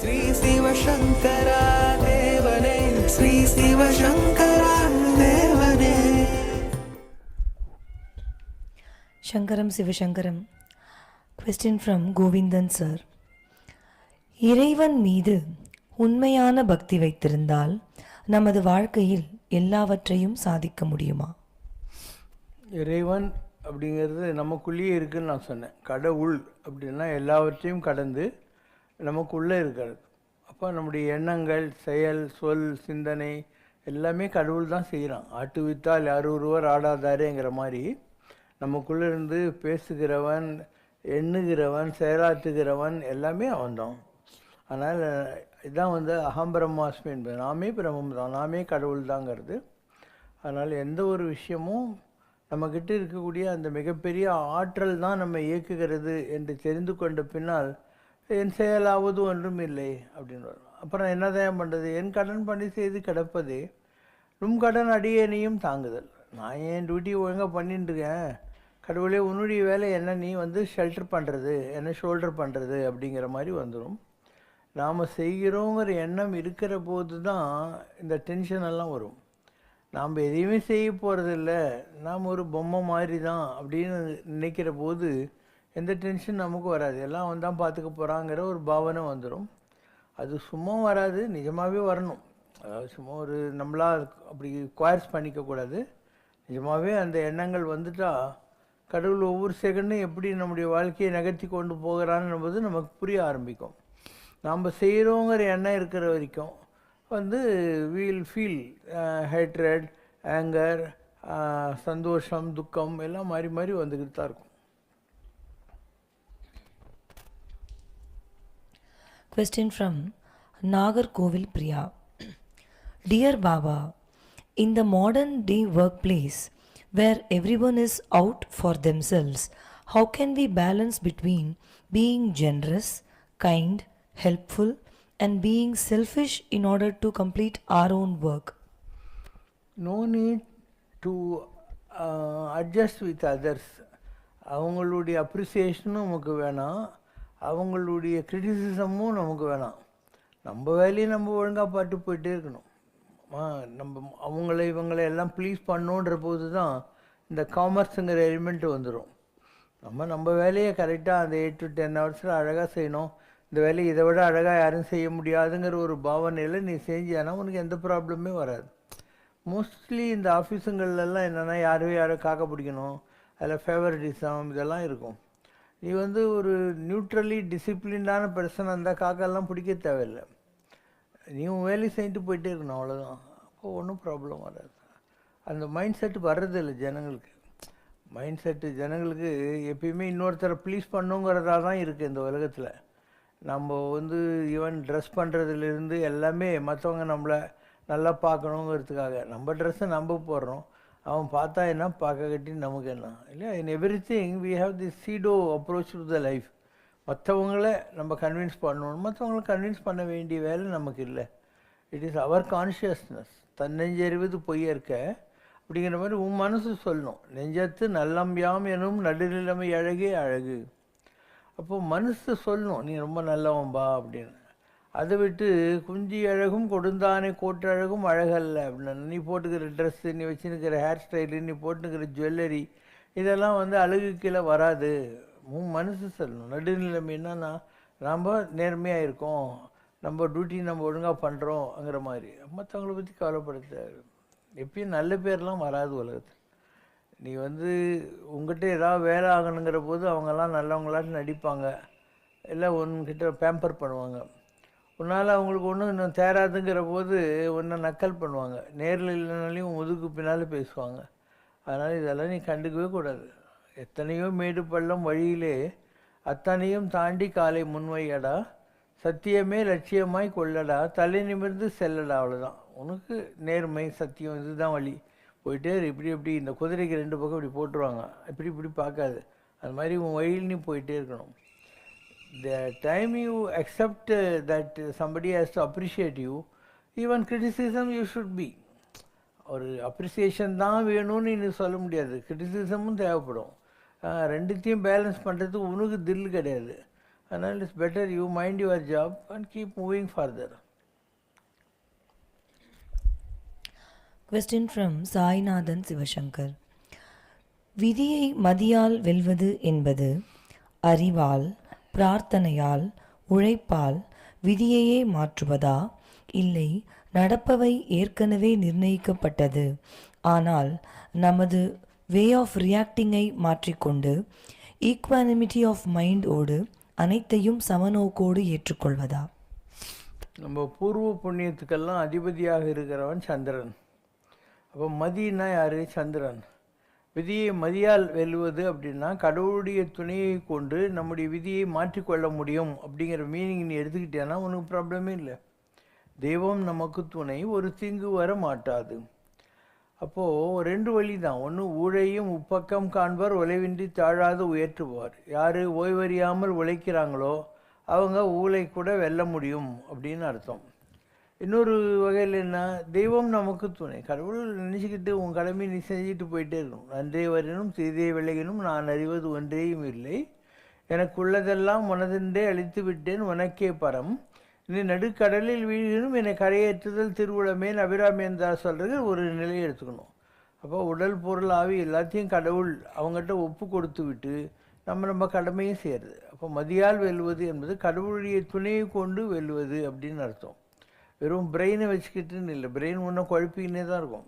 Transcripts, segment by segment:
ஸ்ரீ சிவசங்கரா தேவனே, ஸ்ரீ சிவசங்கரா தேவனே. Shankaram Sivashankaram. Question from Govindan sir. இறைவன் மீது உண்மையான பக்தி வைத்திருந்தால் நமது வாழ்க்கையில் எல்லாவற்றையும் சாதிக்க முடியுமா? இறைவன் அப்படிங்கிறது நமக்குள்ளேயே இருக்குன்னு நான் சொன்னேன். கடவுள் அப்படின்னா எல்லாவற்றையும் கடந்து நமக்குள்ளே இருக்கிறது. அப்போ நம்முடைய எண்ணங்கள், செயல், சொல், சிந்தனை எல்லாமே கடவுள் தான் செய்கிறான். ஆட்டுவித்தால் யார் ஒருவர் ஆடாதாரேங்கிற மாதிரி நமக்குள்ளே இருந்து பேசுகிறவன், எண்ணுகிறவன், செயலாற்றுகிறவன் எல்லாமே அவன்தான். அதனால் இதுதான் அகம் பிரம்மாஸ்மி என்பது, நாமே பிரம்மம் தான், நாமே கடவுள் தாங்கிறது. அதனால் எந்த ஒரு விஷயமும் நம்மக்கிட்ட இருக்கக்கூடிய அந்த மிகப்பெரிய ஆற்றல் தான் நம்ம இயக்குகிறது என்று தெரிந்து கொண்ட பின்னால் என் செயலாவது ஒன்றும் இல்லை அப்படின்னு. அப்புறம் என்னதான் பண்ணுறது? என் கடன் பண்ணி செய்து கிடப்பதே நும் கடன் அடியேனையும் தாங்குதல். நான் என் டியூட்டி ஒழுங்காக பண்ணிட்டுருக்கேன், கடவுளே உன்னுடைய வேலை என்ன, நீ ஷெல்டர் பண்ணுறது, என்ன ஷோல்டர் பண்ணுறது அப்படிங்கிற மாதிரி வந்துடும். நாம் செய்கிறோங்கிற எண்ணம் இருக்கிற போது தான் இந்த டென்ஷன் எல்லாம் வரும். நாம் எதையுமே செய்ய போகிறதில்ல, நாம் ஒரு பொம்மை மாதிரி தான் அப்படின்னு நினைக்கிற போது எந்த டென்ஷன் நமக்கு வராது. எல்லாம் தான் பார்த்துக்க போகிறாங்கிற ஒரு பாவனை வந்துடும். அது சும்மா வராது, நிஜமாகவே வரணும். அதாவது சும்மா ஒரு நம்மளா அப்படி குவார்ஸ் பண்ணிக்கக்கூடாது. நிஜமாகவே அந்த எண்ணங்கள் வந்துட்டால் கடவுள் ஒவ்வொரு செகண்டும் எப்படி நம்முடைய வாழ்க்கையை நகர்த்தி கொண்டு போகிறான்னு என்பது நமக்கு புரிய ஆரம்பிக்கும். நாம் செய்கிறோங்கிற எண்ணம் இருக்கிற வரைக்கும் வீல் ஃபீல் ஹேட்ரட், ஆங்கர், சந்தோஷம், துக்கம் எல்லாம் மாறி மாறி வந்துக்கிட்டு தான் இருக்கும். Question from Nagarkovil Priya. Dear Baba, in the modern day workplace where everyone is out for themselves, how can we balance between being generous, kind, helpful and being selfish in order to complete our own work? No need to adjust with others. அவங்களுடைய அப்ரிசியேஷனும் நமக்கு வேணாம், அவங்களுடைய கிரிட்டிசிசமும் நமக்கு வேணாம். நம்ம வேலையை நம்ம ஒழுங்காக பாட்டு போயிட்டே இருக்கணும். நம்ம இவங்களை எல்லாம் ப்ளீஸ் பண்ணோன்ற போது தான் இந்த காமர்ஸுங்கிற எலிமெண்ட் வந்துடும். நம்ம வேலையை கரெக்டாக அந்த 8 to 10 hours அழகாக செய்யணும். இந்த வேலையை இதை விட அழகாக யாரும் செய்ய முடியாதுங்கிற ஒரு பாவனையில் நீ செஞ்சானா உனக்கு எந்த ப்ராப்ளமே வராது. மோஸ்ட்லி இந்த ஆஃபீஸுங்கள்லாம் என்னென்னா யாரோ காக்க பிடிக்கணும், அதில் ஃபேவரட்டிசம் இதெல்லாம் இருக்கும். நீ ஒரு நியூட்ரலி டிசிப்ளின்டான பர்சனாக இருந்தால் காக்கெல்லாம் பிடிக்க தேவையில்லை. நீ உன் வேலையை செஞ்சுட்டு போயிட்டே இருக்கணும், அவ்வளோதான். அப்போது ஒன்றும் ப்ராப்ளம் வராது. அந்த மைண்ட் செட்டு வர்றதில்லை ஜனங்களுக்கு. மைண்ட் செட்டு ஜனங்களுக்கு எப்பயுமே இன்னொருத்தரை ப்ளீஸ் பண்ணுங்கிறதா தான் இருக்குது இந்த உலகத்தில். நம்ம ஈவன் ட்ரெஸ் பண்ணுறதுலேருந்து எல்லாமே மற்றவங்க நம்மளை நல்லா பார்க்கணுங்கிறதுக்காக நம்ம ட்ரெஸ்ஸை நம்ம போடுறோம். அவன் பார்த்தா என்ன, பார்க்க கட்டி நமக்கு என்ன இல்லையா? In everything we have the சீடோ அப்ரோச் டு த லைஃப். மற்றவங்கள நம்ம கன்வின்ஸ் பண்ணணும், மற்றவங்களை கன்வின்ஸ் பண்ண வேண்டிய வேலை நமக்கு இல்லை. It is our consciousness. தன்னெஞ்சறிவது பொய்யற்க அப்படிங்கிற மாதிரி உன் மனசு சொல்லணும். நெஞ்சத்து நல்லம்பியாம் எனும் நடுநிலைமை அழகே அழகு. அப்போது மனசு சொல்லணும் நீ ரொம்ப நல்லவன்பா அப்படின்னு. அதை விட்டு குஞ்சி அழகும் கொடுந்தானே கோட்டழகும் அழகல்ல அப்படின்னு. நீ போட்டுக்கிற ட்ரெஸ்ஸு, நீ வச்சுருக்கிற ஹேர் ஸ்டைலு, நீ போட்டுக்கிற ஜுவல்லரி இதெல்லாம் அழகு கீழே வராது. மனசு சொல்லணும். நடுநிலைமைன்னா நம்ம நேர்மையாக இருக்கோம், நம்ம டியூட்டி நம்ம ஒழுங்காக பண்ணுறோங்கிற மாதிரி. மற்றவங்களை பற்றி கவலைப்படுத்த எப்பயும் நல்ல பேர்லாம் வராது உலகத்தில். நீ உங்கள்கிட்ட ஏதாவது வேலை ஆகணுங்கிற போது அவங்கெல்லாம் நல்லவங்களாட்டு நடிப்பாங்க, இல்லை உன்கிட்ட பேம்பர் பண்ணுவாங்க. உன்னால் அவங்களுக்கு ஒன்றும் இன்னும் தேராதுங்கிற போது ஒன்றை நக்கல் பண்ணுவாங்க. நேரில் இல்லைனாலையும் முதுகு பின்னால் பேசுவாங்க. அதனால் இதெல்லாம் நீ கண்டுக்கவே கூடாது. எத்தனையோ மேடு பள்ளம் வழியிலே அத்தனையும் தாண்டி காலை முன்வையடா, சத்தியமே லட்சியமாய் கொள்ளடா, தலை நிமிர்ந்து செல்லடா. அவ்வளோதான். உனக்கு நேர்மை சத்தியம் இதுதான் வழி. போயிட்டே இப்படி இந்த குதிரைக்கு 2 பக்கம் இப்படி போட்டுருவாங்க, இப்படி பார்க்காது. அது மாதிரி உன் வழியில் நீ போயிட்டே இருக்கணும். The time you accept that somebody has to appreciate you, even criticism you should be. ஒரு அப்ரிசியேஷன் தான் வேணும்னு நீ சொல்ல முடியாது, கிரிட்டிசிசமும் தேவைப்படும். ரெண்டுத்தையும் பேலன்ஸ் பண்ணுறதுக்கு உனக்கு தில் கிடையாது. அதனால் it's better you mind your job and keep moving further. Question from Sainathan Sivasankar. விதியை மதியால் வெல்வது என்பது அறிவால், பிரார்த்தனையால், உழைப்பால் விதியையே மாற்றுவதா, இல்லை நடப்பவை ஏற்கனவே நிர்ணயிக்கப்பட்டது, ஆனால் நமது வே ஆஃப் ரியாக்டிங்கை மாற்றிக்கொண்டு ஈக்வானிமிட்டி ஆஃப் மைண்டோடு அனைத்தையும் சமநோக்கோடு ஏற்றுக்கொள்வதா? நம்ம பூர்வ புண்ணியத்துக்கெல்லாம் அதிபதியாக இருக்கிறவன் சந்திரன். அப்போ மதினா யார்? சந்திரன். விதியை மதியால் வெல்வது அப்படின்னா கடவுளுடைய துணையை கொண்டு நம்முடைய விதியை மாற்றிக்கொள்ள முடியும் அப்படிங்கிற மீனிங் நீ எடுத்துக்கிட்டேன்னா உனக்கு ப்ராப்ளமே இல்லை. தெய்வம் நமக்கு துணை, ஒரு தீங்கு வர மாட்டாது. அப்போது ரெண்டு வழி தான். ஒன்று, ஊழையும் உப்பக்கம் காண்பார் உழைவின்றி தாழாது உயர்த்துவார். யார் ஓய்வறியாமல் உழைக்கிறாங்களோ அவங்க ஊழை கூட வெல்ல முடியும் அப்படின்னு அர்த்தம். இன்னொரு வகையில் என்ன, தெய்வம் நமக்கு துணை. கடவுள் நினச்சிக்கிட்டு உன் கடமை நீ செஞ்சுட்டு போயிட்டே இருக்கணும். நன்றே வரினும் தீதே விலகினும் நான் அறிவது ஒன்றேயும் இல்லை, எனக்குள்ளதெல்லாம் உனதென்றே அழித்து விட்டேன் உனக்கே பரம், நீ நடுக்கடலில் வீழினும் என்னை கரையேற்றுதல் திருவுளமேன் அபிராமேந்தா சொல்கிறது ஒரு நிலையை எடுத்துக்கணும். அப்போ உடல் பொருள் ஆவி எல்லாத்தையும் கடவுள் அவங்ககிட்ட ஒப்பு கொடுத்து விட்டு நம்ம கடமையும் செய்கிறது. அப்போ மதியால் வெல்வது என்பது கடவுளுடைய துணையை கொண்டு வெல்வது அப்படின்னு அர்த்தம். வெறும் பிரெயினை வச்சுக்கிட்டுன்னு இல்லை, பிரெயின் ஒன்றும் குழப்பிக்கினே தான் இருக்கும்.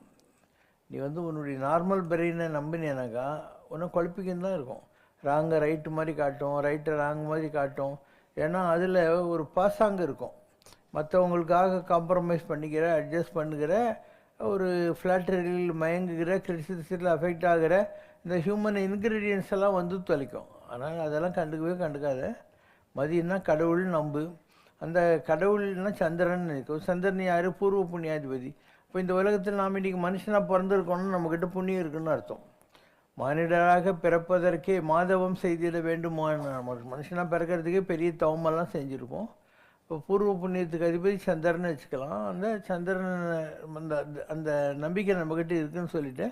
நீ உன்னுடைய நார்மல் பிரெயினை நம்பினேனாக்கா ஒன்றும் குழப்பிக்கின்னு தான் இருக்கும். ராங்கை ரைட்டு மாதிரி காட்டும், ரைட்டை ராங் மாதிரி காட்டும். ஏன்னா அதில் ஒரு பாசாங்க இருக்கும். மற்றவங்களுக்காக காம்ப்ரமைஸ் பண்ணிக்கிற, அட்ஜஸ்ட் பண்ணுகிற, ஒரு ஃப்ளாட்டரியில் மயங்குகிற, கிரிட்டிசிசத்தில் அஃபெக்ட் ஆகிற இந்த ஹியூமன் இன்க்ரீடியன்ஸ் எல்லாம் தொலைக்கும். ஆனால் அதெல்லாம் கண்டுக்காத. மதியம்னா கடவுள் நம்பு. அந்த கடவுள்னா சந்திரன் நினைக்கும். சந்திரன் யார்? பூர்வ புண்ணியாதிபதி. இப்போ இந்த உலகத்தில் நாம் இன்றைக்கி மனுஷனாக பிறந்திருக்கோம்னு நம்மக்கிட்ட புண்ணியம் இருக்குன்னு அர்த்தம். மானிடராக பிறப்பதற்கே மாதவம் செய்திட வேண்டுமான மனுஷனாக பிறக்கிறதுக்கே பெரிய தவமெல்லாம் செஞ்சுருக்கோம். இப்போ பூர்வ புண்ணியத்துக்கு அதிபதி சந்திரன் வச்சுக்கலாம். அந்த சந்திரன் அந்த அந்த நம்பிக்கை நம்மக்கிட்ட இருக்குதுன்னு சொல்லிவிட்டு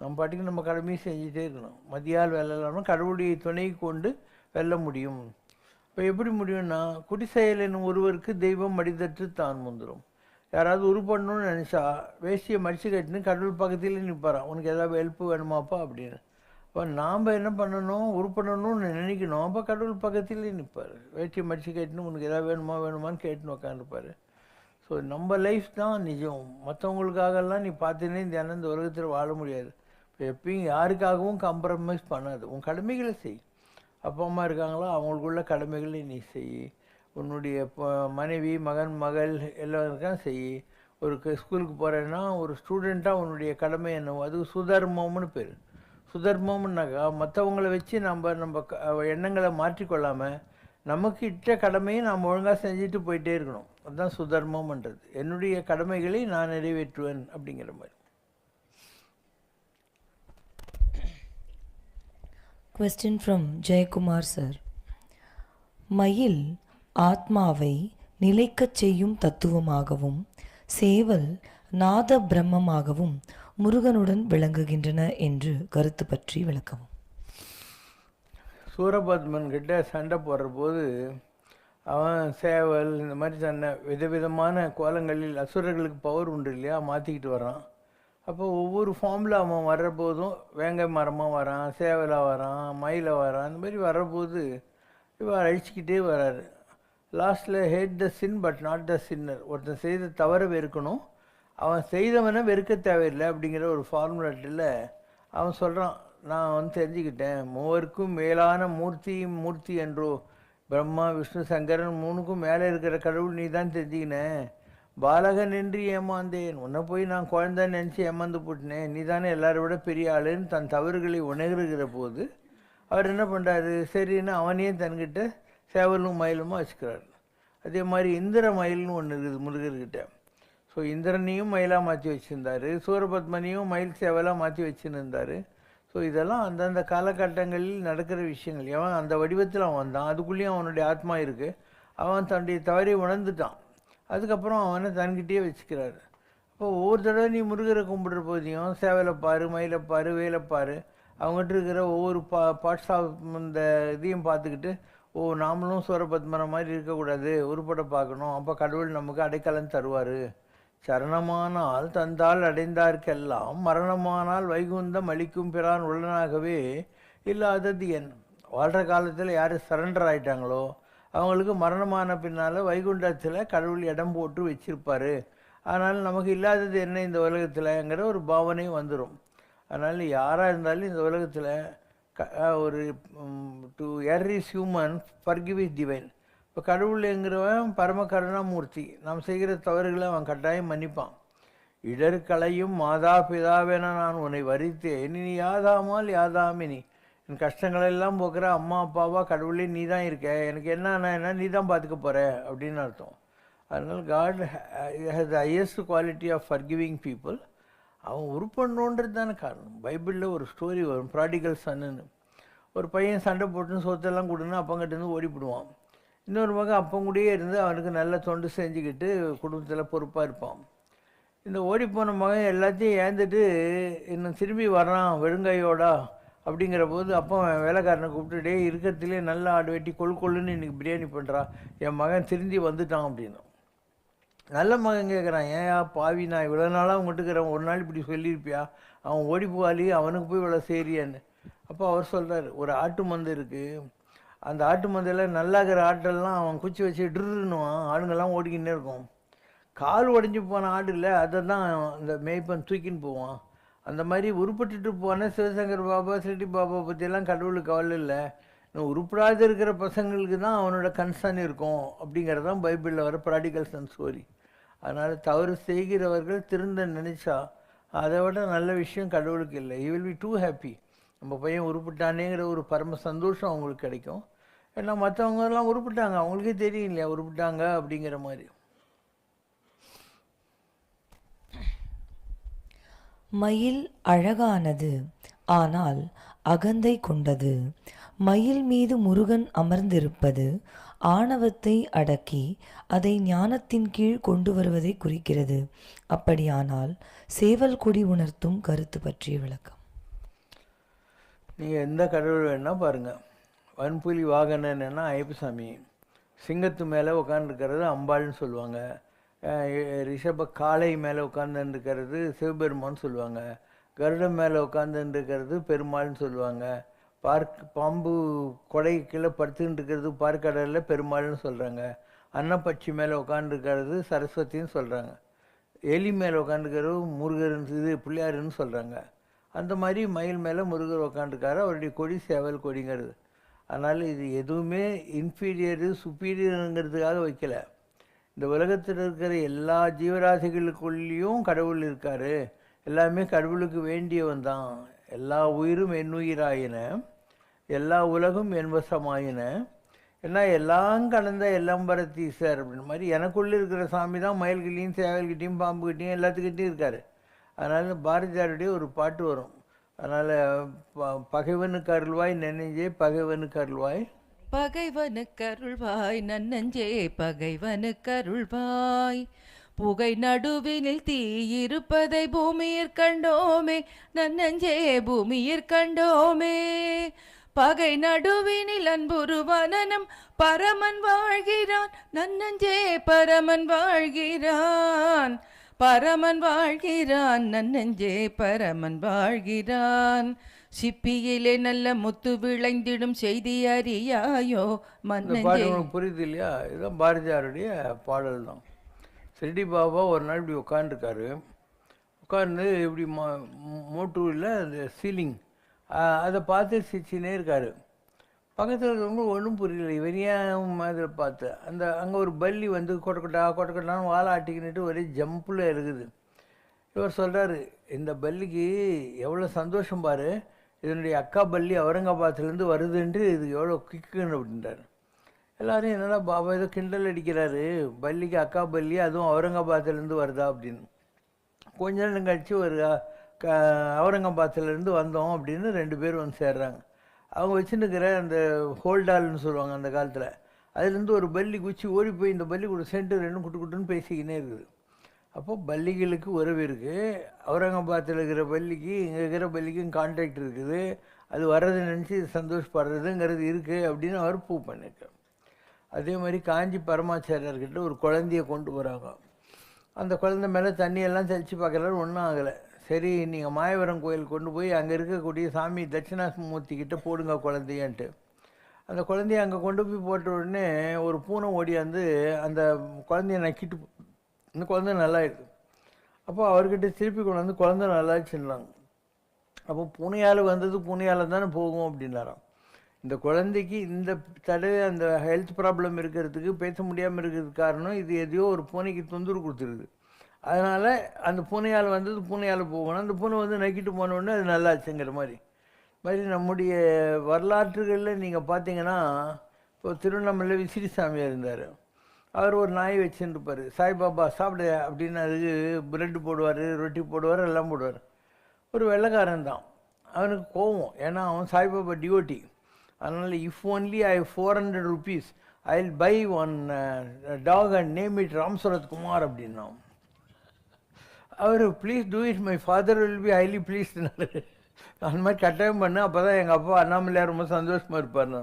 நம்ம பாட்டுக்கு நம்ம கடமையை செஞ்சுட்டே இருக்கணும். மதியால் வெல்லலாம்னா கடவுளுடைய துணை கொண்டு வெல்ல முடியும். இப்போ எப்படி முடியும்னா, குடிசெயல் என்னும் ஒருவருக்கு தெய்வம் மடிதற்று தான் முந்துடும். யாராவது உருப்படணும்னு நினச்சா வேஷ்டியை மடித்து கட்டின்னு கடவுள் பக்கத்திலே நிற்பாரான், உனக்கு ஏதாவது ஹெல்ப்பு வேணுமாப்பா அப்படின்னு. அப்போ நாம் என்ன பண்ணணும், உருப்படணும்னு நினைக்கணும். அப்போ கடவுள் பக்கத்திலே நிற்பார். வேஷ்டியை மடித்து கட்டின்னு உனக்கு ஏதாவது வேணுமான்னு கேட்டுன்னு உட்காந்துருப்பார். ஸோ நம்ம லைஃப் தான் நிஜம். மற்றவங்களுக்காகலாம் நீ பார்த்துனே இந்த உலகத்தில் வாழ முடியாது. இப்போ எப்பயும் யாருக்காகவும் காம்ப்ரமைஸ் பண்ணாது. உன் கடமைகளை செய். அப்பா அம்மா இருக்காங்களோ அவங்களுக்குள்ள கடமைகளை நீ செய். உன்னுடைய மனைவி, மகன், மகள் எல்லாம் செய். ஒரு ஸ்கூலுக்கு போகிறேன்னா ஒரு ஸ்டூடெண்ட்டாக உன்னுடைய கடமை என்னவோ அது சுதர்மம்னு பேர். சுதர்மம்னாக்கா மற்றவங்களை வச்சு நம்ம எண்ணங்களை மாற்றிக்கொள்ளாமல் நமக்கு இட்ட கடமையை நாம் ஒழுங்காக செஞ்சுட்டு போயிட்டே இருக்கணும். அதுதான் சுதர்மம்ன்றது. என்னுடைய கடமைகளை நான் நிறைவேற்றுவேன் அப்படிங்கிற மாதிரி. Question from Jayakumar sir. மயில் ஆத்மாவை நிலைக்கச் செய்யும் தத்துவமாகவும் சேவல் நாத பிரம்மமாகவும் முருகனுடன் விளங்குகின்றன என்று கருத்து பற்றி விளக்கவும். சூரபத்மன் கிட்ட சண்டை போடுற போது அவன் சேவல் இந்த மாதிரி சண்டை விதவிதமான கோலங்களில் அசுரர்களுக்கு பவர் உண்டு இல்லையா, மாற்றிக்கிட்டு வரான். அப்போ ஒவ்வொரு ஃபார்மில் அவன் வர்றபோதும் வேங்கை மரமாக வரான், சேவலாக வரான், மயிலாக வரான். அந்த மாதிரி வர்றபோது இவர் அழிச்சிக்கிட்டே வர்றாரு. லாஸ்ட்டில் hate the sin but not the sinner. ஒருத்தன் செய்த தவறை வெறுக்கணும், அவன் செய்தவனை வெறுக்க தேவையில்லை அப்படிங்கிற ஒரு ஃபார்முலேட்டில் அவன் சொல்கிறான், நான் தெரிஞ்சுக்கிட்டேன், மூவருக்கும் மேலான மூர்த்தி என்றோ, பிரம்மா விஷ்ணு சங்கரன் மூணுக்கும் மேலே இருக்கிற கடவுள் நீ தான் தெரிஞ்சுக்கினேன். பாலகன் என்று ஏமாந்தேன், உன்னை போய் நான் குழந்தைன்னு நினச்சி ஏமாந்து போட்டினேன், நீ தானே எல்லாரை விட பெரிய ஆளுன்னு தன் தவறுகளை உணர்கிற போது அவர் என்ன பண்ணுறாரு, சரின்னு அவனையே தன்கிட்ட சேவலும் மயிலுமா வச்சுக்கிறார். அதே மாதிரி இந்திர மயில்னு ஒன்று இருக்குது முருகர்கிட்ட. ஸோ இந்திரனையும் மயிலாக மாற்றி வச்சுருந்தார், சூரபத்மனையும் மயில் சேவலாக மாற்றி வச்சுருந்தார். ஸோ இதெல்லாம் அந்தந்த காலகட்டங்களில் நடக்கிற விஷயங்கள். அவன் அந்த வடிவத்தில் அவன் வந்தான், அதுக்குள்ளேயும் அவனுடைய ஆத்மா இருக்குது. அவன் தன்னுடைய தவறை உணர்ந்துட்டான். அதுக்கப்புறம் அவனை தன்கிட்டே வச்சுக்கிறாரு. அப்போ ஒவ்வொரு தடவை நீ முருகரை கும்பிடுற போதையும் சேவலைப்பார், மயிலைப்பார், வேலைப்பார், அவங்ககிட்ட இருக்கிற ஒவ்வொரு பார்ட்ஸ் ஆஃப் இந்த இதையும் பார்த்துக்கிட்டு நாமளும் சூரபத்மனை மாதிரி இருக்கக்கூடாது, உருப்பட பார்க்கணும், அப்போ கடவுள் நமக்கு அடைக்கலம் தருவார். சரணமானால் தந்தால் அடைந்தார்க்கெல்லாம் மரணமானால் வைகுந்தம் அளிக்கும் பிரான் உள்ளனாகவே இல்லாதது என். வாழ்கிற காலத்தில் யார் சரண்டர் ஆகிட்டாங்களோ அவங்களுக்கு மரணமான பின்னால் வைகுண்டத்தில் கடவுள் இடம் போட்டு வச்சிருப்பார். அதனால் நமக்கு இல்லாதது என்ன இந்த உலகத்தில்ங்கிற ஒரு பாவனை வந்துடும். அதனால் யாராக இருந்தாலும் இந்த உலகத்தில் ஒரு to err is human, forgive is divine. இப்போ கடவுளுங்கிறவன் பரம கருணாமூர்த்தி. நாம் செய்கிற தவறுகளை அவன் கட்டாயம் மன்னிப்பான். இடர்களையும் மாதா பிதாவென நான் உன்னை வரித்தேன், நீ யாதாமால் யாதாமினி. என் கஷ்டங்களெல்லாம் போக்குற அம்மா அப்பாவா கடவுளே நீ தான் இருக்க, எனக்கு என்ன நீ தான் பார்த்துக்க போகிற அப்படின்னு அர்த்தம். அதனால் God has the highest quality of forgiving people. அவன் உருப்படணுன்றது தானே காரணம். பைபிளில் ஒரு ஸ்டோரி வரும், ப்ராடிகல் சன்னு. ஒரு பையன் சண்டை போட்டுன்னு சொத்தெல்லாம் கொடுன்னு அப்பங்கிட்டேருந்து ஓடிவிடுவான். இன்னொரு மகன் அப்பங்கூடயே இருந்து அவனுக்கு நல்ல தொண்டு செஞ்சுக்கிட்டு குடும்பத்தில் பொறுப்பாக இருப்பான். இந்த ஓடிப்போன மகன் எல்லாத்தையும் ஏந்துட்டு இன்னும் திரும்பி வரான் வெறுங்கையோடா அப்படிங்கிற போது அப்போ வேலைக்காரனை கூப்பிட்டுட்டே இருக்கிறதுலே நல்ல ஆடு வெட்டி கொள்ளுன்னு இன்றைக்கி பிரியாணி பண்ணுறா, என் மகன் திரும்பி வந்துட்டான் அப்படின்னு. நல்ல மகன் கேட்குறான், ஏன்யா பாவி, நான் இவ்வளோ நாளாக உங்கள்கிட்டுக்கிறேன், ஒரு நாள் இப்படி சொல்லியிருப்பியா, அவன் ஓடி போவாலி அவனுக்கு போய் இவ்வளோ சரியான்னு. அப்போ அவர் சொல்கிறார், ஒரு ஆட்டு மந்து இருக்குது, அந்த ஆட்டு மந்தையில் நல்லாகிற ஆட்டெல்லாம் அவன் குச்சி வச்சு ட்ருன்னுவான், ஆளுங்கெல்லாம் ஓடிக்கின்னே இருக்கும். கால் உடஞ்சி போன ஆடு இல்லை, அதை தான் அந்த மேய்ப்பன் தூக்கின்னு போவான். அந்த மாதிரி உருப்பட்டுட்டு போன சிவசங்கர் பாபா சிட்டி பாபா பற்றியெல்லாம் கடவுளுக்கு கவலை இல்லை, உருப்படாத இருக்கிற பசங்களுக்கு தான் அவனோட கன்சர்ன் இருக்கும் அப்படிங்கிறதான் பைபிளில் வர ப்ராடிகல் சன் ஸ்டோரி. அதனால் தவறு செய்கிறவர்கள் திருந்த நினச்சா அதை விட நல்ல விஷயம் கடவுளுக்கு இல்லை. You will be too happy. நம்ம பையன் உருப்பிட்டானேங்கிற ஒரு பரம சந்தோஷம் அவங்களுக்கு கிடைக்கும். ஏன்னா மற்றவங்கெல்லாம் உருப்பிட்டாங்க, அவங்களுக்கே தெரியும் இல்லையா உருப்பிட்டாங்க அப்படிங்கிற மாதிரி. மயில் அழகானது, ஆனால் அகந்தை கொண்டது. மயில் மீது முருகன் அமர்ந்திருப்பது ஆணவத்தை அடக்கி அதை ஞானத்தின் கீழ் கொண்டு வருவதை குறிக்கிறது. அப்படியானால் சேவல் கொடி உணர்த்தும் கருத்து பற்றிய விளக்கம். நீங்கள் எந்த கடவுள் வேணால் பாருங்கள். வன்புலி வாகனம் என்னென்னா ஐயப்பசாமி, சிங்கத்து மேலே உட்காந்துருக்கிறது அம்பாள்னு சொல்லுவாங்க, ரிஷப காளை மேலே உட்காந்துருக்கிறது சிவபெருமான்னு சொல்லுவாங்க, கருடம் மேலே உட்காந்துருக்கிறது பெருமாள்னு சொல்லுவாங்க, பாம்பு கொடை கீழே படுத்துக்கிட்டு இருக்கிறது பார்க்கடலில் பெருமாள்னு சொல்கிறாங்க, அன்னப்பட்சி மேலே உட்காந்துருக்கிறது சரஸ்வதின்னு சொல்கிறாங்க, எலி மேலே உட்காந்துருக்கிறது முருகர் பிள்ளையாருன்னு சொல்கிறாங்க. அந்த மாதிரி மயில் மேலே முருகர் உட்காந்துருக்காரு, அவருடைய கொடி சேவல் கொடிங்கிறது. அதனால் இது எதுவுமே இன்ஃபீரியரு சுப்பீரியருங்கிறதுக்காக வைக்கலை. இந்த உலகத்தில் இருக்கிற எல்லா ஜீவராசிகளுக்குள்ளேயும் கடவுள் இருக்கார், எல்லாமே கடவுளுக்கு வேண்டியவன் தான். எல்லா உயிரும் என்னுயிராயின, எல்லா உலகும் என்வசமாயின, ஏன்னா எல்லாம் கலந்த எல்லாம் பரத்தீசர் அப்படின்ற மாதிரி எனக்குள்ளே இருக்கிற சாமி தான் மயில்கிட்டையும் சேவல்கிட்டையும் பாம்புக்கிட்டையும் எல்லாத்துக்கிட்டையும் இருக்கார். அதனால் பாரதியாருடைய ஒரு பாட்டு வரும். அதனால் பகைவனுக்கு அருள்வாய் நன்னெஞ்சே பகைவனுக்கு அருள்வாய், பகைவனுக்கு அருள்வாய் நன்னெஞ்சே பகைவனுக்கு அருள்வாய், புகை நடுவினில் தீ இருப்பதை பூமியிற் கண்டோமே நன்னெஞ்சே பூமியிற் கண்டோமே, பகை நடுவினில் அன்புருவனனும் பரமன் வாழ்கிறான் நன்னெஞ்சே பரமன் வாழ்கிறான், பரமன் வாழ்கிறான் நன்னெஞ்சே பரமன் வாழ்கிறான், சிப்பியிலே நல்ல முத்து விளைந்திடும் செய்தி அறியாயோ மன்னஞ்சே. புரியுது இல்லையா? இதுதான் பாரதியாருடைய பாடல் தான். சிட்டி பாபா ஒரு நாள் இப்படி உட்காந்துருக்காரு, உட்காந்து இப்படி மோட்டூரில் அந்த சீலிங் அதை பார்த்து சிரிச்சினே இருக்கார். பக்கத்தில் இருக்கிறவங்க ஒன்றும் புரியல, இவர் ஏன் மாதிரி பார்த்து அந்த அங்கே ஒரு பல்லி வந்து கொட்டக்கொட்டான்னு வாழை ஆட்டிக்கிட்டு ஒரே ஜம்பில் இருக்குது. இவர் சொல்கிறாரு, இந்த பல்லிக்கு எவ்வளோ சந்தோஷம் பாரு, இதனுடைய அக்கா பல்லி அவுரங்காபாத்துலேருந்து வருதுன்ட்டு இது எவ்வளோ கிக்குன்னு அப்படின்றார். எல்லோரும் என்னடா பாபா ஏதோ கிண்டல் அடிக்கிறாரு, பல்லிக்கு அக்கா பல்லி அதுவும் அவுரங்காபாத்துலேருந்து வருதா அப்படின்னு. கொஞ்ச நேரம் கழித்து ஒரு அவுரங்காபாத்துலேருந்து வந்தோம் அப்படின்னு 2 பேர் வந்து சேர்றாங்க. அவங்க வச்சுன்னுக்கிற அந்த ஹோல்டால்னு சொல்லுவாங்க அந்த காலத்தில், அதுலேருந்து ஒரு பல்லி குச்சி ஓடி போய் இந்த பல்லி கூட சென்ட்டு 2 குட்டுன்னு பேசிக்கினே இருக்குது. அப்போது பல்லிகளுக்கு உறவு இருக்குது, அவுரங்காபாத்தில் இருக்கிற பல்லிக்கு இங்கே இருக்கிற பல்லிக்கும் கான்டாக்ட் இருக்குது, அது வர்றதை நினச்சி சந்தோஷப்படுறதுங்கிறது இருக்குது அப்படின்னு அவர் ப்ரூவ் பண்ணியிருக்கார். அதே மாதிரி காஞ்சி பரமாச்சாரியர்கிட்ட ஒரு குழந்தைய கொண்டு வராங்க. அந்த குழந்தை மேலே தண்ணியெல்லாம் தெளித்து பார்க்குறாரு, ஒன்றும் ஆகலை. சரி, நீங்கள் மாயவரம் கோயில் கொண்டு போய் அங்கே இருக்கக்கூடிய சாமி தட்சிணாமூர்த்தி கிட்ட போடுங்க குழந்தையன்ட்டு. அந்த குழந்தைய அங்கே கொண்டு போய் போட்ட உடனே ஒரு பூனை ஓடியாந்து அந்த குழந்தைய நக்கிட்டு இந்த குழந்தை நல்லாயிடுது. அப்போ அவர்கிட்ட திருப்பி கொண்டு வந்து குழந்தை நல்லாச்சுன்னாங்க. அப்போ பூனையால் வந்தது பூனையால் தானே போகும் அப்படின்னாராம். இந்த குழந்தைக்கு இந்த தடவை அந்த ஹெல்த் ப்ராப்ளம் இருக்கிறதுக்கு பேச முடியாமல் இருக்கிறதுக்கு காரணம் இது எதையோ ஒரு பூனைக்கு தொந்தரவு கொடுத்துருது. அதனால் அந்த பூனையால் வந்தது பூனையால் போகணும். அந்த பூனை வந்து நக்கிட்டு போனோடனே அது நல்லாச்சுங்கிற மாதிரி நம்முடைய வரலாற்றுகளில் நீங்கள் பார்த்தீங்கன்னா, இப்போ திருவண்ணாமலை விசிறி சாமியாக இருந்தார். அவர் ஒரு நாய் வச்சுருப்பார். சாய்பாபா சாப்பிட அப்படின்னு அதுக்கு பிரெட்டு போடுவார், ரொட்டி போடுவார், எல்லாம் போடுவார். ஒரு வெள்ளைக்காரன் தான். அவனுக்கு கோவம், ஏன்னா அவன் சாய்பாபா டிவோட்டி. அதனால் if only I 400 rupees I will buy one dog and name it Ramsarath Kumar அப்படின்னா. அவர் please do it, my father will be highly ப்ளீஸ்னாரு. அந்த மாதிரி கட்டாயம் பண்ணு, அப்போ தான் எங்கள் அப்பா அண்ணாமலையார் ரொம்ப சந்தோஷமாக இருப்பார்.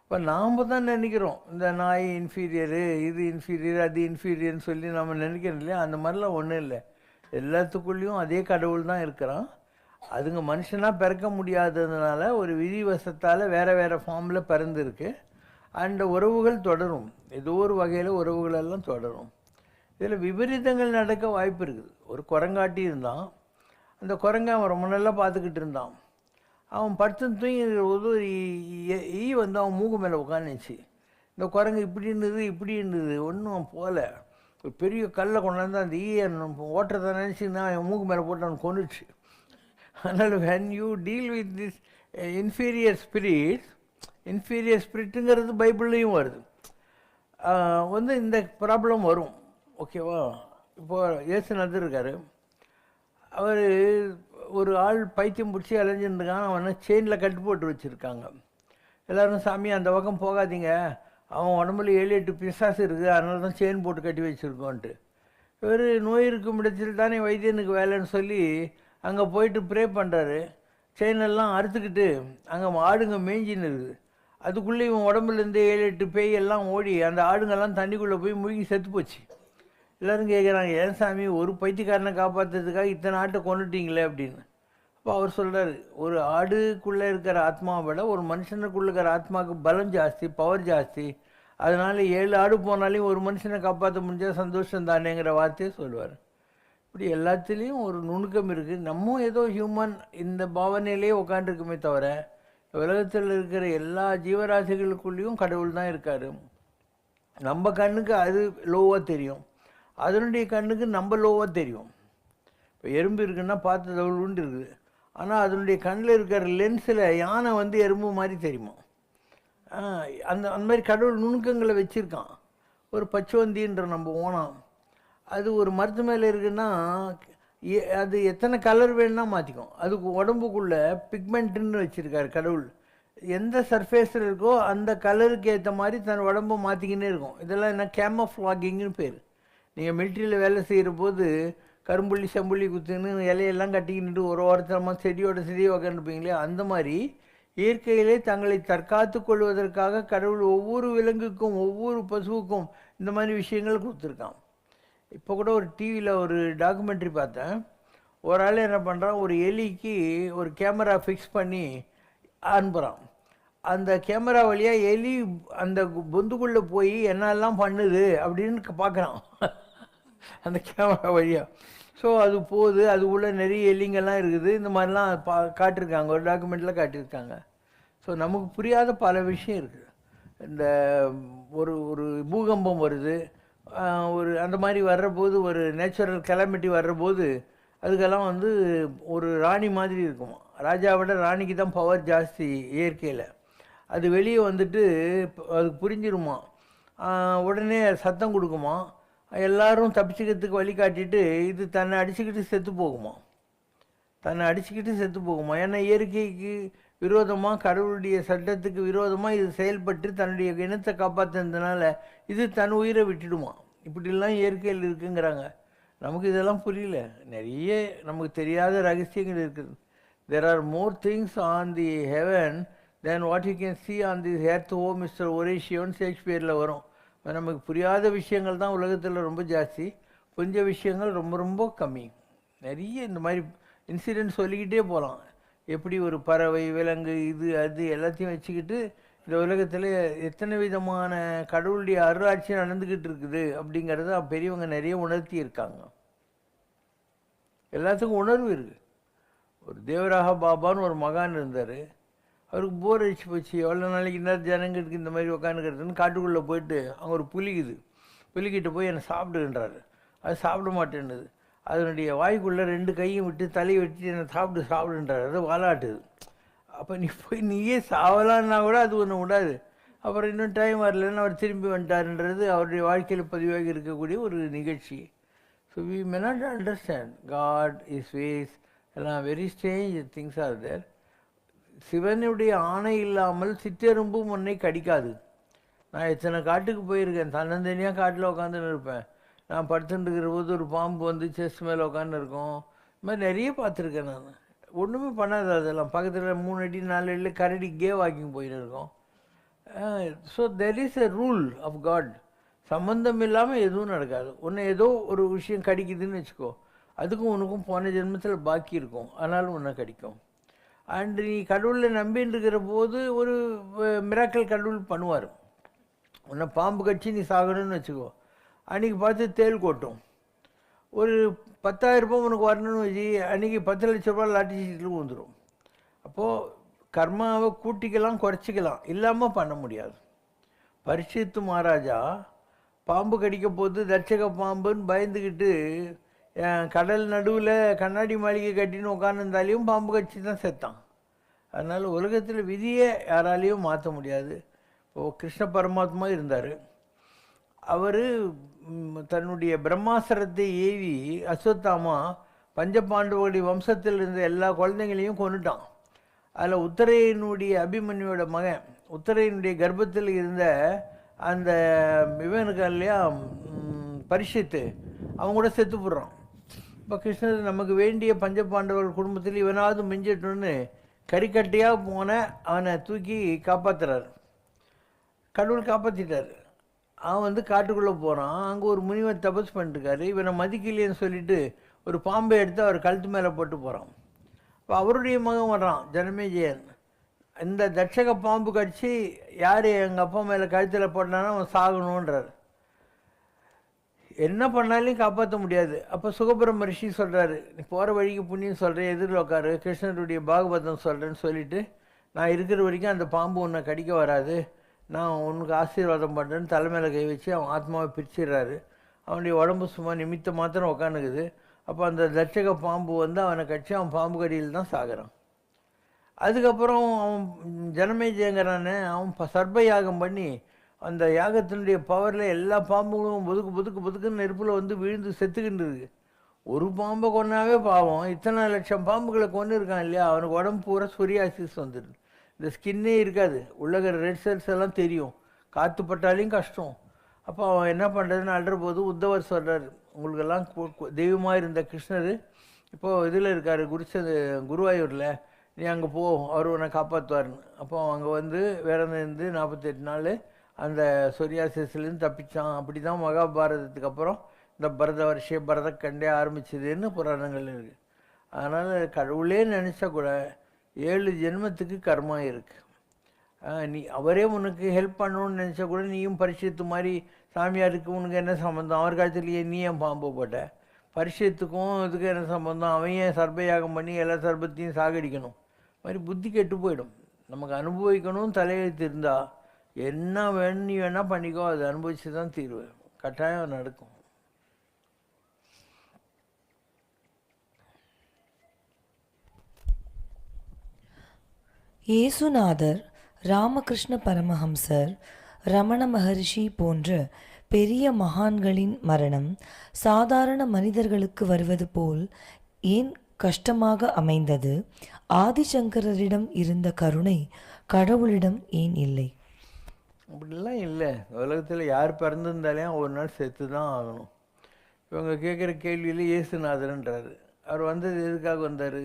இப்போ நாம் தான் நினைக்கிறோம் இந்த நாய் இன்ஃபீரியரு, இது இன்ஃபீரியர், அது இன்ஃபீரியர்னு சொல்லி நம்ம நினைக்கிறோம் இல்லையா? அந்த மாதிரிலாம் ஒன்றும் இல்லை. எல்லாத்துக்குள்ளேயும் அதே கடவுள் தான் இருக்கிறான். அதுங்க மனுஷனாக பிறக்க முடியாததுனால ஒரு விதிவசத்தால் வேறு வேறு ஃபார்மில் பிறந்திருக்கு. அந்த உறவுகள் தொடரும், ஏதோ ஒரு வகையில் உறவுகளெல்லாம் தொடரும். இதில் விபரீதங்கள் நடக்க வாய்ப்பு இருக்குது. ஒரு குரங்காட்டி இருந்தான். அந்த குரங்கை அவன் ரொம்ப நல்லா பார்த்துக்கிட்டு இருந்தான். அவன் படுத்து தூங்கி ஒரு ஈ வந்து அவன் மூக்கு மேலே உட்காந்துச்சு. இந்த குரங்கு இப்படி இருந்தது இப்படி இருந்தது, ஒன்றும் போகல. ஒரு பெரிய கல்லை கொண்டாந்து அந்த ஈயை ஓட்டுறதை நினச்சின்னா அவன் மூக்கு மேலே போட்டு அவன் கொண்டுச்சு. அதனால் when you deal with this inferior ஸ்பிரிட்டுங்கிறது பைபிள்லேயும் வருது. வந்து இந்த ப்ராப்ளம் வரும், ஓகேவா? இப்போது இயேசுநாதர் இருக்கார். அவர் ஒரு ஆள் பைத்தியம் பிடிச்சி அலைஞ்சிருந்துக்கான். அவனை செயினில் கட்டு போட்டு வச்சுருக்காங்க. எல்லோரும் சாமி அந்த பக்கம் போகாதீங்க, அவன் உடம்புல 7-8 பிசாசு இருக்குது, அதனால தான் செயின் போட்டு கட்டி வச்சுருக்கோன்ட்டு. இவர் நோய் இருக்கும் இடத்தில் தானே வைத்தியனுக்கு வேலைன்னு சொல்லி அங்கே போயிட்டு ப்ரே பண்ணுறாரு. செயினெல்லாம் அறுத்துக்கிட்டு அங்கே ஆடுங்க மேய்ஞ்சின்னு இருக்குது. அதுக்குள்ளே இவன் உடம்புலேருந்து 7-8 பேய் எல்லாம் ஓடி அந்த ஆடுங்கெல்லாம் தண்ணிக்குள்ளே போய் முழுகி செத்து போச்சு. எல்லோரும் கேட்குறாங்க, ஏன் சாமி ஒரு பைத்தியக்காரனை காப்பாற்றுறதுக்காக இத்தனை ஆட்டை கொண்டுட்டீங்களே அப்படின்னு. அப்போ அவர் சொல்கிறார், ஒரு ஆடுக்குள்ளே இருக்கிற ஆத்மாவை விட ஒரு மனுஷனுக்குள்ளே இருக்கிற ஆத்மாவுக்கு பலம் ஜாஸ்தி, பவர் ஜாஸ்தி. அதனால் 7 ஆடு போனாலையும் ஒரு மனுஷனை காப்பாற்ற முடிஞ்சால் சந்தோஷம் தானேங்கிற வார்த்தையை சொல்லுவார். இப்படி எல்லாத்துலேயும் ஒரு நுணுக்கம் இருக்குது. நம்ம ஏதோ ஹியூமன் இந்த பாவனையிலே உட்காந்துருக்குமே தவிர உலகத்தில் இருக்கிற எல்லா ஜீவராசிகளுக்குள்ளேயும் கடவுள் தான் இருக்கார். நம்ம கண்ணுக்கு அது லோவாக தெரியும், அதனுடைய கண்ணுக்கு நம்ம லோவாக தெரியும். இப்போ எறும்பு இருக்குன்னா பார்த்து தவுளுண்டு இருக்குது, ஆனால் அதனுடைய கண்ணில் இருக்கிற லென்ஸில் யானை வந்து எறும்பு மாதிரி தெரியுமா? அந்த மாதிரி கடவுள் நுணுக்கங்களை வச்சுருக்கான். ஒரு பச்சோந்தின்ற நம்ம ஓனம், அது ஒரு மரத்து மேலே இருக்குன்னா அது எத்தனை கலர் வேணும்னா மாற்றிக்கும். அதுக்கு உடம்புக்குள்ளே பிக்மெண்ட்டுன்னு வச்சுருக்காரு கடவுள். எந்த சர்ஃபேஸில் இருக்கோ அந்த கலருக்கு ஏற்ற மாதிரி தன் உடம்பை மாற்றிக்கினே இருக்கும். இதெல்லாம் என்ன கேமோஃப்ளாகிங்னு பேர். நீங்கள் மிலிட்ரியில் வேலை செய்கிற போது கரும்புள்ளி செம்புள்ளி குத்துன்னு இலையெல்லாம் கட்டிக்கிட்டு ஒரு ஓரத்தரமாக செடியோட செடியை உக்காந்துருப்பீங்களே, அந்த மாதிரி இயற்கையிலே தங்களை தற்காத்து கொள்வதற்காக கடவுள் ஒவ்வொரு விலங்குக்கும் ஒவ்வொரு பசுவுக்கும் இந்த மாதிரி விஷயங்கள் கொடுத்துருக்கான். இப்போ கூட ஒரு டிவியில் ஒரு டாக்குமெண்ட்ரி பார்த்தேன். ஒரு ஆள் என்ன பண்ணுறான், ஒரு எலிக்கு ஒரு கேமரா ஃபிக்ஸ் பண்ணி அனுப்புகிறான். அந்த கேமரா வழியாக எலி அந்த பொந்துக்குள்ளே போய் என்னெல்லாம் பண்ணுது அப்படின்னு பார்க்குறான் அந்த கேமரா வழியாக. ஸோ அது போகுது, அதுக்குள்ளே நிறைய எலிங்கெல்லாம் இருக்குது. இந்த மாதிரிலாம் காட்டியிருக்காங்க, ஒரு டாக்குமெண்ட்டில் காட்டியிருக்காங்க. ஸோ நமக்கு புரியாத பல விஷயம் இருக்குது. இந்த ஒரு ஒரு பூகம்பம் வருது, ஒரு அந்த மாதிரி வர்றபோது, ஒரு நேச்சுரல் கெலாமிட்டி வர்றபோது அதுக்கெல்லாம் வந்து ஒரு ராணி மாதிரி இருக்குமா. ராஜாவோட ராணிக்கு தான் பவர் ஜாஸ்தி இயற்கையில். அது வெளியே வந்துட்டு அதுக்கு புரிஞ்சிருமா, உடனே சத்தம் கொடுக்குமா, எல்லாரும் தப்பிச்சுக்கிறதுக்கு வழி காட்டிட்டு இது தன்னை அடிச்சுக்கிட்டு செத்து போகுமா. ஏன்னா இயற்கைக்கு விரோதமாக, கடவுளுடைய சட்டத்துக்கு விரோதமாக இது செயல்பட்டு தன்னுடைய இனத்தை காப்பாற்றுறதுனால இது தன் உயிரை விட்டுடுமா. இப்படிலாம் இயற்கையில் இருக்குங்கிறாங்க. நமக்கு இதெல்லாம் புரியல. நிறைய நமக்கு தெரியாத ரகசியங்கள் இருக்குது. there are more things on the heaven than what you can see on this earth. ஓ மிஸ்டர் ஒரேஷியோன்னு ஷேக்ஸ்பியரில் வரும். நமக்கு புரியாத விஷயங்கள் தான் உலகத்தில் ரொம்ப ஜாஸ்தி, கொஞ்சம் விஷயங்கள் ரொம்ப ரொம்ப கம்மி. நிறைய இந்த மாதிரி இன்சிடென்ட் சொல்லிக்கிட்டே போகலாம். எப்படி ஒரு பறவை, விலங்கு, இது அது எல்லாத்தையும் வச்சுக்கிட்டு இந்த உலகத்தில் எத்தனை விதமான கடவுளுடைய அருளாட்சி நடந்துக்கிட்டு இருக்குது அப்படிங்கிறத பெரியவங்க நிறைய உணர்த்தி இருக்காங்க. எல்லாத்துக்கும் உணர்வு இருக்குது. ஒரு தேவராக பாபான்னு ஒரு மகான் இருந்தார். அவருக்கு போர் அடிச்சு போச்சு, எவ்வளோ நாளைக்கு இந்த ஜனங்களுக்கு இந்த மாதிரி உட்காந்துக்கிறதுன்னு காட்டுக்குள்ளே போயிட்டு அங்கே ஒரு புலிக்குது. புலிக்கிட்ட போய் என்னை சாப்பிடுன்றாரு. அது சாப்பிட மாட்டேன்னுது. அதனுடைய வாய்க்குள்ளே 2 கையும் விட்டு தலையை வெட்டி என்னை சாப்பிடுன்றாரு. அது வாலாட்டுது. அப்போ நீ போய் நீயே சாவலான்னா கூட அது ஒன்று விடாது. அப்புறம் இன்னும் டைம் வரலன்னு அவர் திரும்பி வந்துட்டாருன்றது அவருடைய வாழ்க்கையில் பதிவாகி இருக்கக்கூடிய ஒரு நிகழ்ச்சி. So we may not understand God is ways எல்லாம் very strange things are there. சிவனுடைய ஆணை இல்லாமல் சிற்றெரும்பும் உன்னை கடிக்காது. நான் எத்தனை காட்டுக்கு போயிருக்கேன், தன்னந்தனியாக காட்டில் உட்காந்துன்னு இருப்பேன். நான் படுத்துட்டு இருக்கிற போது ஒரு பாம்பு வந்து செஸ்ட் மேலே உட்காந்து இருக்கும். இது மாதிரி நிறைய பார்த்துருக்கேன் நான். ஒன்றுமே பண்ணாது. அதெல்லாம் பக்கத்தில் 3 அடி 4 அடியில் கரடி வாக்கிங் போயின்னு இருக்கோம். So there is a rule of God. சம்மந்தம் இல்லாமல் எதுவும் நடக்காது. ஒன்று ஏதோ ஒரு விஷயம் கடிக்குதுன்னு வச்சுக்கோ, அதுக்கும் உனக்கும் போன ஜென்மத்தில் பாக்கி இருக்கும், ஆனாலும் ஒன்றை கடிக்கும். அண்ட் நீ கடவுளை நம்பின்னு இருக்கிற போது ஒரு மிராக்கல் கடவுள் பண்ணுவார். உன்னை பாம்பு கட்சி நீ சாகணும்னு வச்சுக்கோ, அன்றைக்கி பார்த்து தேள் கொட்டும். ஒரு 10,000 ரூபாய் உனக்கு வரணும்னு வச்சு அன்றைக்கி 10 லட்ச ரூபா லாட்டி சீட்டில் வந்துடும். அப்போது கர்மாவை கூட்டிக்கலாம் குறைச்சிக்கலாம், இல்லாமல் பண்ண முடியாது. பரீட்சித்து மகாராஜா பாம்பு கடிக்க போது தட்சக பாம்புன்னு பயந்துக்கிட்டு கடல் நடுவில் கண்ணாடி மாளிகை கட்டின்னு உட்காந்துருந்தாலையும் பாம்பு கட்சி தான் செத்தான். அதனால் உலகத்தில் விதியை யாராலையும் மாற்ற முடியாது. இப்போது கிருஷ்ண பரமாத்மா இருந்தார். அவர் தன்னுடைய பிரம்மாஸ்திரத்தை ஏவி அஸ்வத்தாமா பஞ்சபாண்டவருடைய வம்சத்தில் இருந்த எல்லா குழந்தைங்களையும் கொண்டுட்டான். அதில் உத்தரையனுடைய அபிமன்யோட மகன், உத்தரையனுடைய கர்ப்பத்தில் இருந்த அந்த இவனுக்கு இல்லையா பரிஷத்து, அவங்க கூட செத்து போடுறான். இப்போ கிருஷ்ணர் நமக்கு வேண்டிய பஞ்சபாண்டவர் குடும்பத்தில் இவனாவது மிஞ்சிட்டோன்னு கறிக்கட்டையாக போன அவனை தூக்கி காப்பாற்றுறார். கடவுள் காப்பாற்றிட்டார். அவன் வந்து காட்டுக்குள்ளே போகிறான். அங்கே ஒரு முனிவர் தபஸ் பண்ணிட்டுருக்காரு. இவனை மதிக்கலையேன்னு சொல்லிட்டு ஒரு பாம்பை எடுத்து அவர் கழுத்து மேலே போட்டு போகிறான். இப்போ அவருடைய மகன் வர்றான், ஜனமேஜயன். இந்த தட்சக பாம்பு கடிச்சு யார் எங்கள் அப்பா மேலே கழுத்தில் போட்டானா அவன் சாகணுன்றார். என்ன பண்ணாலையும் காப்பாற்ற முடியாது. அப்போ சுகபிரம்ம ரிஷி சொல்கிறாரு, நீ போகிற வழிக்கு புண்ணியம் சொல்கிறேன், எதிரில் உட்காரு, கிருஷ்ணருடைய பாகவதம் சொல்கிறேன்னு சொல்லிவிட்டு நான் இருக்கிற வரைக்கும் அந்த பாம்பு உன்னை கடிக்க வராது, நான் உனக்கு ஆசீர்வாதம் பண்ணுறேன்னு தலைமையில் கை வச்சு அவன் ஆத்மாவை பிரிச்சிடுறாரு. அவனுடைய உடம்பு சும்மா நிமித்த மாத்திரம் உட்காந்துக்குது. அப்போ அந்த தட்சக பாம்பு வந்து அவனை கடிச்சு அவன் பாம்பு கடியில் தான் சாகிறான். அதுக்கப்புறம் அவன் ஜனமேஜயங்கிறானே அவன் சர்ப யாகம் பண்ணி அந்த யாகத்தினுடைய பவரில் எல்லா பாம்புகளும் புதுக்குன்னு நெருப்பில் வந்து விழுந்து செத்துக்கிட்டு இருக்கு. ஒரு பாம்பை கொண்டாவே பாவம், இத்தனை லட்சம் பாம்புகளை கொண்டு இருக்கான் இல்லையா, அவனுக்கு உடம்பு பூரா சொரியாசிஸ் வந்துடுது. இந்த ஸ்கின்னே இருக்காது, உள்ளகிற ரெட் செல்ஸ் எல்லாம் தெரியும், காற்று பட்டாலையும் கஷ்டம். அப்போ அவன் என்ன பண்ணுறதுன்னு அல்ற போது உத்தவர் சொல்கிறார், உங்களுக்கெல்லாம் தெய்வமாக இருந்த கிருஷ்ணர் இப்போது இதில் இருக்கார், குருவாயூரில், நீ அங்கே போ, அவர் உன்னை காப்பாற்றுவார்னு. அப்போ அங்கே வந்து விரதந்து 48 நாள் அந்த சொரியாசிஸ்லேருந்து தப்பிச்சான். அப்படி தான் மகாபாரதத்துக்கு அப்புறம் இந்த பரத வருஷ பரதக்கண்டே ஆரம்பிச்சதுன்னு புராணங்கள் இருக்குது. அதனால் கடவுளே நினச்சா கூட 7 ஜென்மத்துக்கு கர்மா இருக்குது. நீ அவரே உனக்கு ஹெல்ப் பண்ணணும்னு நினச்சா கூட நீயும் பரிசுத்து மாதிரி சாமியாருக்கு உனக்கு என்ன சம்மந்தம், அவர் காலத்துலேயே நீ ஏன் பாம்பு போட்ட, பரிசுத்துக்கும் இதுக்கு என்ன சம்மந்தம், அவன் ஏன் சர்பயாகம் பண்ணி எல்லா சர்பத்தையும் சாகடிக்கணும், மாதிரி புத்தி கெட்டு போயிடும். நமக்கு அனுபவிக்கணும் தலையெழுத்து இருந்தால் என்ன வேணும் நீ வேணால் பண்ணிக்கோ, அது அனுபவிச்சு தான் தீர்வு, கட்டாயம் நடக்கும். இயேசுநாதர், ராமகிருஷ்ண பரமஹம்சர், ரமண மகரிஷி போன்ற பெரிய மகான்களின் மரணம் சாதாரண மனிதர்களுக்கு வருவது போல் ஏன் கஷ்டமாக அமைந்தது? ஆதிசங்கரரிடம் இருந்த கருணை கடவுளிடம் ஏன் இல்லை? அப்படிலாம் இல்லை. உலகத்தில் யார் பிறந்திருந்தாலையும் ஒரு நாள் செத்து தான் ஆகணும். இவங்க கேட்குற கேள்வியில் இயேசுநாதர்ன்றாரு. அவர் வந்தது எதுக்காக வந்தார்?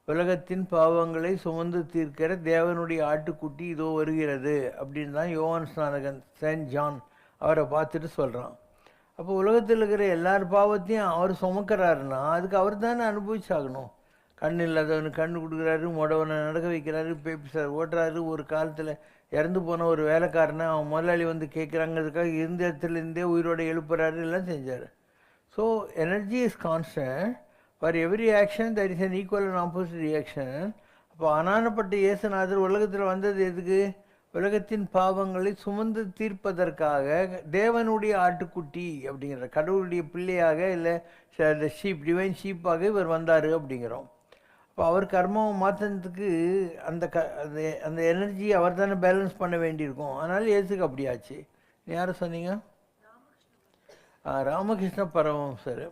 உலகத்தின் பாவங்களை சுமந்து தீர்க்கிற தேவனுடைய ஆட்டுக்குட்டி இதோ வருகிறது அப்படின்னு தான் யோவான் ஸ்நானகன் செயின்ட் ஜான் அவரை பார்த்துட்டு சொல்கிறான். அப்போ உலகத்தில் இருக்கிற எல்லார் பாவத்தையும் அவர் சுமக்கிறாருன்னா அதுக்கு அவர் தானே அனுபவிச்சாகணும். கண் இல்லாதவனுக்கு கண்ணு கொடுக்குறாரு, முடவனை நடக்க வைக்கிறாரு, பேப்பிசார் ஓட்டுறாரு. ஒரு காலத்தில் இறந்து போன ஒரு வேலைக்காரனை அவன் முதலாளி வந்து கேட்குறாங்கிறதுக்காக இருந்த இடத்துலேருந்தே உயிரோடு எழுப்புறாரு, எல்லாம் செஞ்சார். So energy is constant. For every action there is an equal and opposite reaction. அப்போ அனானப்பட்ட இயேசுநாதர் உலகத்தில் வந்தது எதுக்கு? உலகத்தின் பாவங்களை சுமந்து தீர்ப்பதற்காக தேவனுடைய ஆட்டுக்குட்டி அப்படிங்கிற கடவுளுடைய பிள்ளையாக, இல்லை இந்த ஷீப், டிவைன் ஷீப்பாக இவர் வந்தார் அப்படிங்கிறோம். அப்போ அவர் கர்மாவை மாற்றினதுக்கு அந்த எனர்ஜி அவர் தானே பேலன்ஸ் பண்ண வேண்டியிருக்கும். அதனால் இயேசுக்கு அப்படியாச்சு. யாரை சொன்னீங்க? ராமகிருஷ்ண பரமஹம்சர்.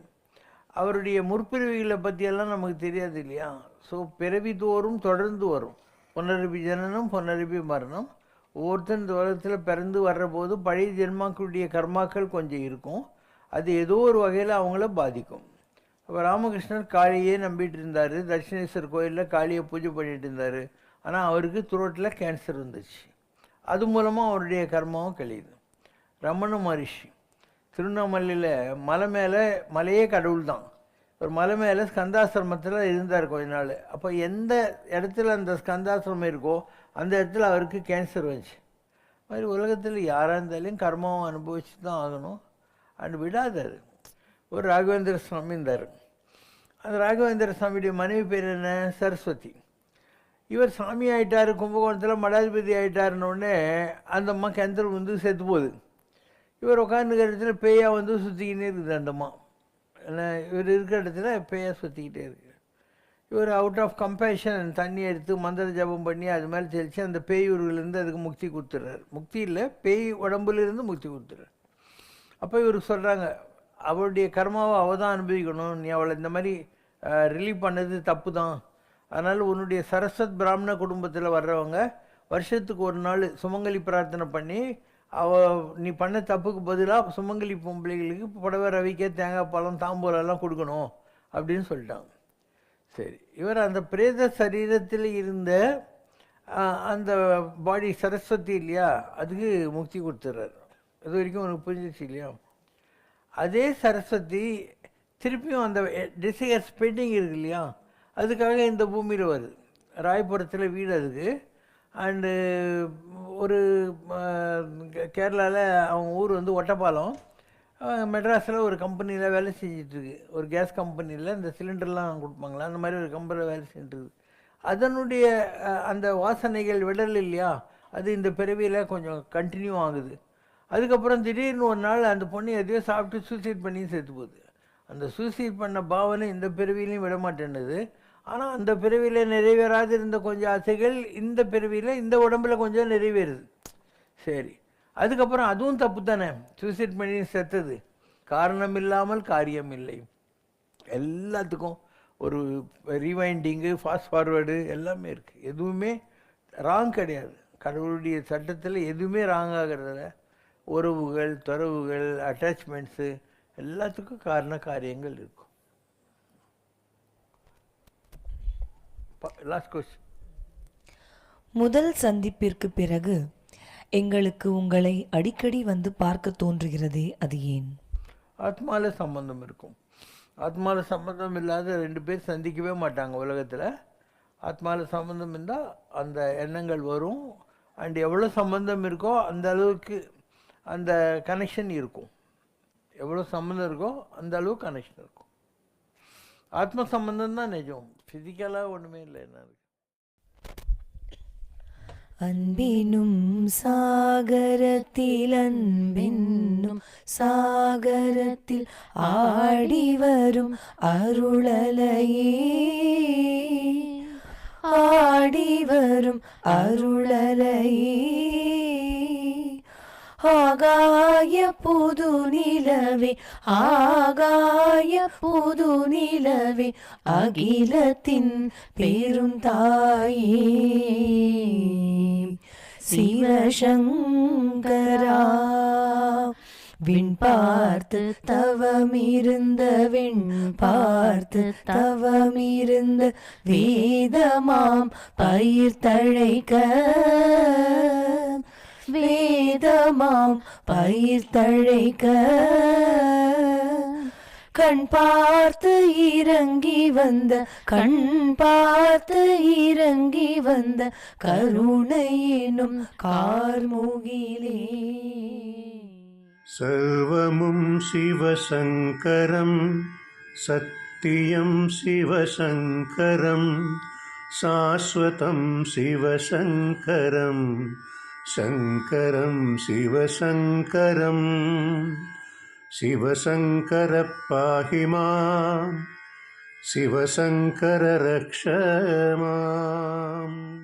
அவருடைய முற்பிறவிகளை பற்றியெல்லாம் நமக்கு தெரியாது இல்லையா? ஸோ பிறவி தோறும் தொடர்ந்து வரும். புனரபி ஜனனம், புனரபி மரணம். ஒவ்வொருத்தர் இந்த உலகத்தில் பிறந்து வர்றபோது பழைய ஜென்மாக்களுடைய கர்மாக்கள் கொஞ்சம் இருக்கும். அது ஏதோ ஒரு வகையில் அவங்கள பாதிக்கும். அப்போ ராமகிருஷ்ணர் காளியே நம்பிட்டு இருந்தார். தட்சிணேஸ்வர் கோயிலில் காளியை பூஜை பண்ணிட்டு இருந்தார். ஆனால் அவருக்கு த்ரோட்டில் கேன்சர் வந்துச்சு. அது மூலமாக அவருடைய கர்மாவும் கழியுது. ரமண மகரிஷி திருவண்ணாமலையில் மலையே கடவுள் தான். ஒரு மலை மேலே ஸ்கந்தாசிரமத்தில் இருந்தார் கொஞ்ச நாள். அப்போ எந்த இடத்துல அந்த ஸ்கந்தாசிரமம் இருக்கோ அந்த இடத்துல அவருக்கு கேன்சர் வந்துச்சு. மாதிரி உலகத்தில் யாராக இருந்தாலும் கர்மாவும் அனுபவிச்சு தான் ஆகணும். அண்ட் விடாதார். ஒரு ராகவேந்திர சுவாமி இருந்தார். அந்த ராகவேந்திர சுவாமியுடைய மனைவி பேர் என்ன? சரஸ்வதி. இவர் சாமி ஆகிட்டார், கும்பகோணத்தில் மடாதிபதி ஆகிட்டாருன்னொடனே அந்த அம்மா கேன்சர் வந்து செத்து போகுது. இவர் உட்காந்துக்கிற இடத்துல பேயாக வந்து சுற்றிக்கிட்டே இருக்குது. அந்த அம்மா ஏன்னா இவர் இருக்கிற இடத்துல பேயாக சுற்றிக்கிட்டே இருக்குது. இவர் அவுட் ஆஃப் கம்பேஷன் தண்ணி எடுத்து மந்திர ஜபம் பண்ணி அது மேலே தெளித்து அந்த பேயூர்கள்லேருந்து அதுக்கு முக்தி கொடுத்துட்றாரு. முக்தி இல்லை, பேய் உடம்புலேருந்து முக்தி கொடுத்துட்றாரு. அப்போ இவருக்கு சொல்கிறாங்க, அவளுடைய கர்மாவை அவள் தான் அனுபவிக்கணும், நீ அவளை இந்த மாதிரி ரிலீவ் பண்ணது தப்பு தான். அதனால் உன்னுடைய சரஸ்வத் பிராமண குடும்பத்தில் வர்றவங்க வருஷத்துக்கு ஒரு நாள் சுமங்கலி பிரார்த்தனை பண்ணி நீ பண்ண தப்புக்கு பதிலாக சுமங்கலி பொம்பளைகளுக்கு புடவை, ரவிக்க, தேங்காய் பழம், தாம்பூலெல்லாம் கொடுக்கணும் அப்படின்னு சொல்லிட்டாங்க. சரி, இவர் அந்த பிரேத சரீரத்தில் இருந்த அந்த பாடி சரஸ்வதி இல்லையா, அதுக்கு முக்தி கொடுத்துட்றாரு. இது வரைக்கும் உனக்கு புரிஞ்சிச்சு இல்லையா? அதே சரஸ்வதி திருப்பியும் அந்த டிசையர்ஸ் பெயிண்டிங் இருக்கு இல்லையா, அதுக்காக இந்த பூமியில் வருது. ராயபுரத்தில் வீடு அதுக்கு. அண்டு ஒரு கேரளாவில் அவங்க ஊர் வந்து ஒட்டப்பாலம். மெட்ராஸில் ஒரு கம்பெனியில் வேலை செஞ்சிட்ருக்கு. ஒரு கேஸ் கம்பெனியில் இந்த சிலிண்டர்லாம் கொடுப்பாங்களா, அந்த மாதிரி ஒரு கம்பெனியில் வேலை செஞ்சுட்டுருக்கு. அதனுடைய அந்த வாசனைகள் விடல் இல்லையா, அது இந்த பிறவியில் கொஞ்சம் கண்டினியூ ஆகுது. அதுக்கப்புறம் திடீர்னு ஒரு நாள் அந்த பொண்ணு எதையோ சாப்பிட்டு சூசைட் பண்ணி சேர்த்து போகுது. அந்த சூசைட் பண்ண பாவனை இந்த பிறவிலையும் விட மாட்டேன்னுது. ஆனால் அந்த பிறவியில் நிறைவேறாது இருந்த கொஞ்சம் ஆசைகள் இந்த பிறவியில் இந்த உடம்பில் கொஞ்சம் நிறைவேறுது. சரி, அதுக்கப்புறம் அதுவும் தப்பு தானே, சூசைட் பண்ணி செத்தது. காரணம் இல்லாமல் காரியம் இல்லை. எல்லாத்துக்கும் ஒரு ரீவைண்டிங்கு, ஃபாஸ்ட் ஃபார்வேர்டு எல்லாமே இருக்குது. எதுவுமே ராங் கிடையாது. கடவுளுடைய சட்டத்தில் எதுவுமே ராங் ஆகிறதில்ல. உறவுகள், துறவுகள், அட்டாச்மெண்ட்ஸு எல்லாத்துக்கும் காரண காரியங்கள் இருக்கும். Last question. முதல் சந்திப்பிற்கு பிறகு எங்களுக்கு உங்களை அடிக்கடி வந்து பார்க்க தோன்றுகிறதே, அது ஏன்? ஆத்மாவில் சம்பந்தம் இருக்கும். ஆத்மாவில் சம்பந்தம் இல்லாத ரெண்டு பேர் சந்திக்கவே மாட்டாங்க உலகத்தில். ஆத்மாவில் சம்பந்தம் இருந்தால் அந்த எண்ணங்கள் வரும். அண்ட் எவ்வளோ சம்பந்தம் இருக்கோ அந்த அளவுக்கு அந்த கனெக்ஷன் இருக்கும். எவ்வளோ சம்பந்தம் இருக்கோ அந்த அளவுக்கு கனெக்ஷன் இருக்கும். ஆத்ம சம்பந்தம் தான் நிஜம், ஃபிசிக்கலாக ஒன்றுமே இல்லை. என்ன இருக்கு? அன்பினும் சாகரத்தில் அன்பென்னும் சாகரத்தில் ஆடிவரும் அருளலையே, ஆடிவரும் அருளலையே. ஆகாய புது நிலவே, ஆகாய புது நிலவே, அகிலத்தின் பெரும் தாயே சிவசங்கரா. விண் பார்த்து தவமிருந்த விண் பார்த்து தவமிருந்த வேதமாம் பயிர் தழைக்க வேதமாம் பயிர் தழைக்க கண் பார்த்து இறங்கி வந்த கண் பார்த்து இறங்கி வந்த கருணை எனும் கார்முகிலே. சர்வமும் சிவசங்கரம் சத்தியம் சிவசங்கரம் சாஸ்வதம் சிவசங்கரம் சங்கரம் சிவசங்கரம். சிவசங்கர பாஹி மாம் சிவசங்கர ரக்ஷ மாம்.